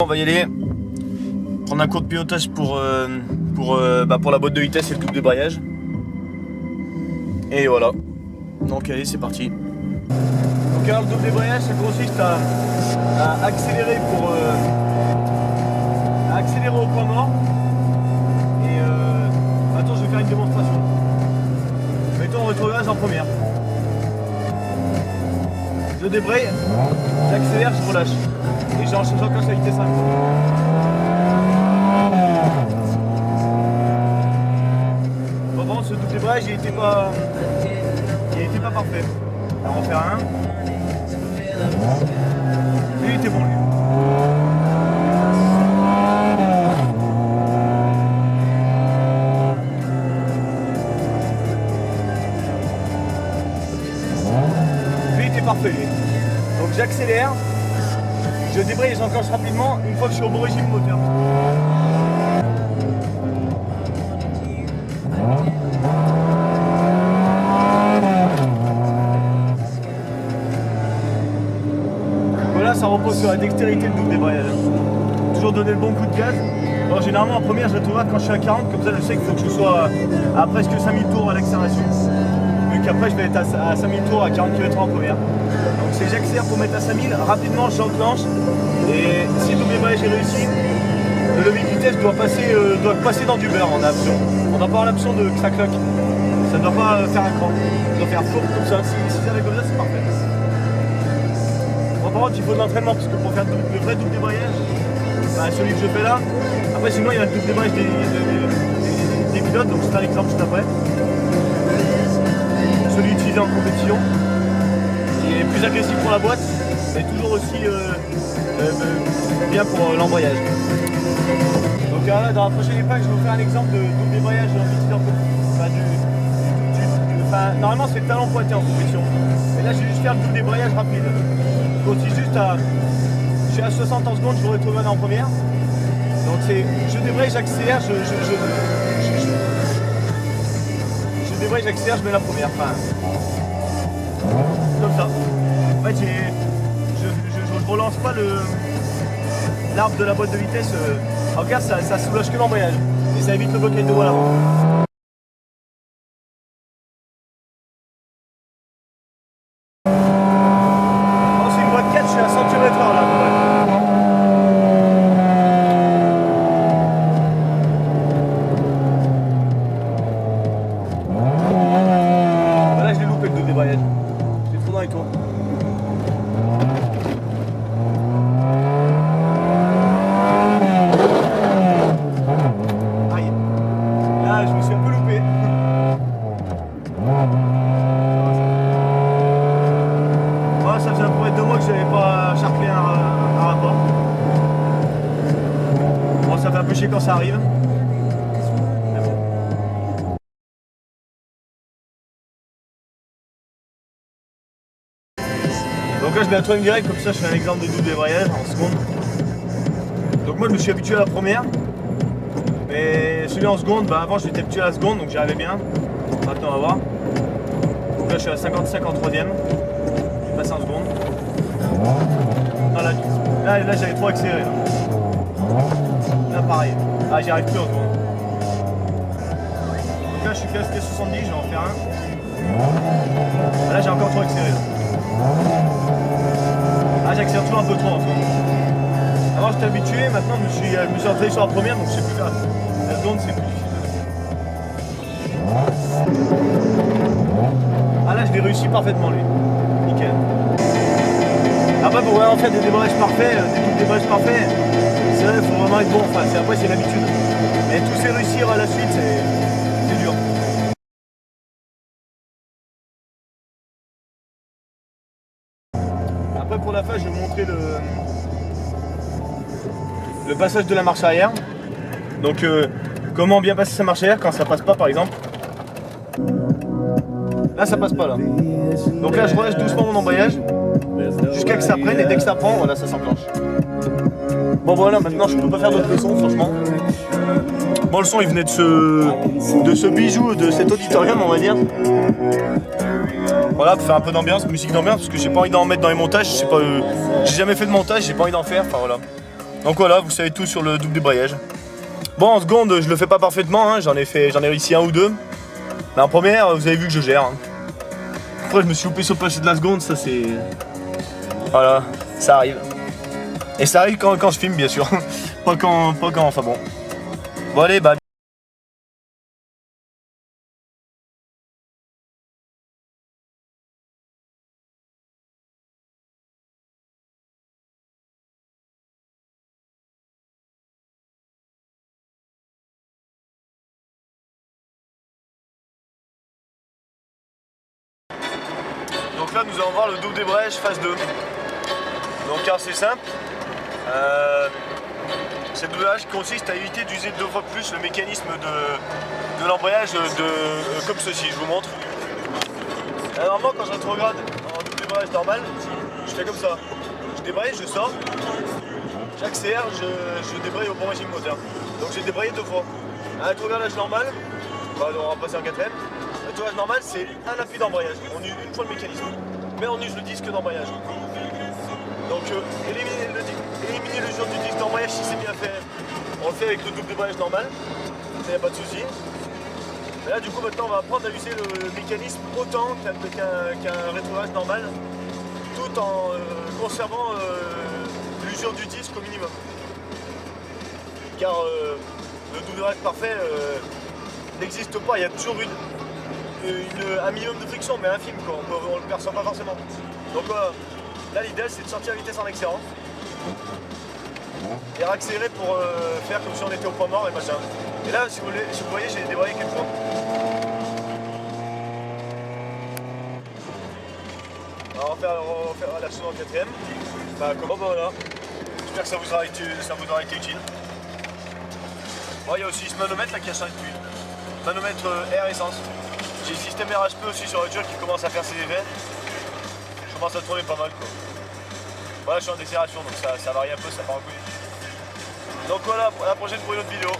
va y aller. Prendre un cours de pilotage pour la boîte de vitesse et le double débrayage. Et voilà. Donc allez, c'est parti. Donc alors, le double débrayage, ça consiste à accélérer accélérer au point mort. Et attends, je vais faire une démonstration. Mettons, on rétrograde en première. Je débraye, j'accélère, je relâche. Et j'enclenche la vitesse 5. Bon, ce double débrayage, il était pas parfait. Alors on va faire un. Lui, il était bon, lui. Parfait. Donc j'accélère, je débraye et j'enclenche rapidement une fois que je suis au bon régime moteur. Voilà, ça repose sur la dextérité de double débrayage. Toujours donner le bon coup de gaz. Alors, généralement en première je rétrograde quand je suis à 40, comme ça je sais qu'il faut que je sois à presque 5000 tours à l'accélération. Vu qu'après je vais être à 5000 tours à 40 km/h en première. Donc c'est j'accélère pour mettre à 5000, rapidement j'enclenche et si le double débrayage est réussi, le levier de vitesse doit passer dans du beurre en option. On doit pas avoir l'option de que ça cloque. Ça ne doit pas faire un cran. Ça doit faire fort comme ça. Si ça fait comme ça, c'est parfait. Bon, par contre il faut de l'entraînement parce que pour faire le vrai double débrayage, celui que je fais là, après sinon il y a le double débrayage des pilotes, donc c'est un exemple juste après. Celui utilisé en compétition, qui est plus agressif pour la boîte, mais toujours aussi bien pour l'embrayage. Donc là, dans la prochaine époque, je vais vous faire un exemple de double débrayage utilisé en compétition. Normalement, c'est le talon pointé en compétition. Mais là, je vais juste faire le double débrayage rapide. Je continue juste je suis à 60 en seconde, je vous rétrograde en première. Donc c'est, je débraye, j'accélère, je débraye, j'accélère, je mets la première. Enfin, comme ça. En fait, je relance pas l'arbre de la boîte de vitesse. Regarde, ça soulage que l'embrayage. Et ça évite le blocage de voie à l'avant. Oh, c'est une boîte 4, je suis à 100 km/h là. Aïe, là je me suis un peu loupé. Ouais, ça faisait un peu 2 mois que j'avais pas charclé un rapport. Bon, ça fait un peu chier quand ça arrive. Mais bon. Donc là je mets un twin direct, comme ça je fais un exemple de double débrayage en seconde. Donc moi je me suis habitué à la première. Mais celui en seconde, avant j'étais habitué à la seconde, donc j'y arrivais bien. Maintenant on va voir. Donc là je suis à 55 en troisième. Je vais passer en seconde. Ah, là j'avais trop accéléré. Là pareil. Ah, j'y arrive plus en seconde. Donc là je suis casqué 70, je vais en faire un. Là j'ai encore trop accéléré. Ah, j'accélère toujours un peu trop en seconde. Avant j'étais habitué, maintenant je me suis entraîné sur la première, donc je sais plus faire. La seconde c'est plus difficile. Ah là je l'ai réussi parfaitement lui. Nickel. Après pour vraiment faire des débrayages parfaits, des doubles débrayages parfaits, c'est vrai, il faut vraiment être bon, enfin après c'est l'habitude. Mais tout c'est réussir à la suite, c'est dur. Après pour la fin je vais vous montrer le passage de la marche arrière. Donc comment bien passer sa marche arrière quand ça passe pas par exemple. Là ça passe pas là. Donc là je relâche doucement mon embrayage jusqu'à que ça prenne et dès que ça prend, voilà, ça s'enclenche. Bon voilà, maintenant je peux pas faire d'autres leçons franchement. Bon le son il venait de ce bijou, de cet auditorium on va dire. Voilà, pour faire un peu d'ambiance, musique d'ambiance, parce que j'ai pas envie d'en mettre dans les montages, je sais pas, j'ai jamais fait de montage, j'ai pas envie d'en faire, enfin voilà. Donc voilà, vous savez tout sur le double débrayage. Bon, en seconde, je le fais pas parfaitement, hein. J'en ai réussi un ou deux. Mais en première, vous avez vu que je gère. Hein. Après, je me suis loupé sur le passé de la seconde, ça c'est... Voilà, ça arrive. Et ça arrive quand je filme, bien sûr. pas quand, enfin bon. Bon allez, bah... Donc là, nous allons voir le double débrayage phase 2. Donc c'est simple. C'est le doublage qui consiste à éviter d'user 2 fois plus le mécanisme de l'embrayage comme ceci, je vous montre. Normalement, quand je rétrograde en double débrayage normal, je fais comme ça. Je débraye, je sors, j'accélère, je débraye au bon régime moteur. Donc j'ai débrayé 2 fois. Un rétrogradage normal, on va passer en quatrième. Un rétrogradage normal, c'est un appui d'embrayage. On use une fois le mécanisme, mais on use le disque d'embrayage. Donc éliminer le jour du disque d'embrayage si c'est bien fait, on le fait avec le double débrayage normal, ça n'y a pas de souci. Mais là du coup maintenant on va apprendre à user le mécanisme autant qu'un rétrograde normal, tout en conservant l'usure du disque au minimum. Car le double débrayage parfait n'existe pas, il y a toujours un minimum de friction, mais infime quoi, on ne le perçoit pas forcément. Donc là l'idéal c'est de sortir la vitesse en accélérant et réaccélérer pour faire comme si on était au point mort et machin. Et là si vous voyez j'ai débrayé quelques fois. Alors on va faire la chose en quatrième. Enfin, voilà. J'espère que ça vous aura été utile. Bon, il y a aussi ce manomètre là qui a changé depuis. Manomètre air essence. J'ai le système RHP aussi sur la voiture qui commence à faire ses effets. Je commence à tourner pas mal quoi. Voilà, je suis en décélération donc ça varie un peu, ça part en couille. Donc voilà, à la prochaine pour une autre vidéo.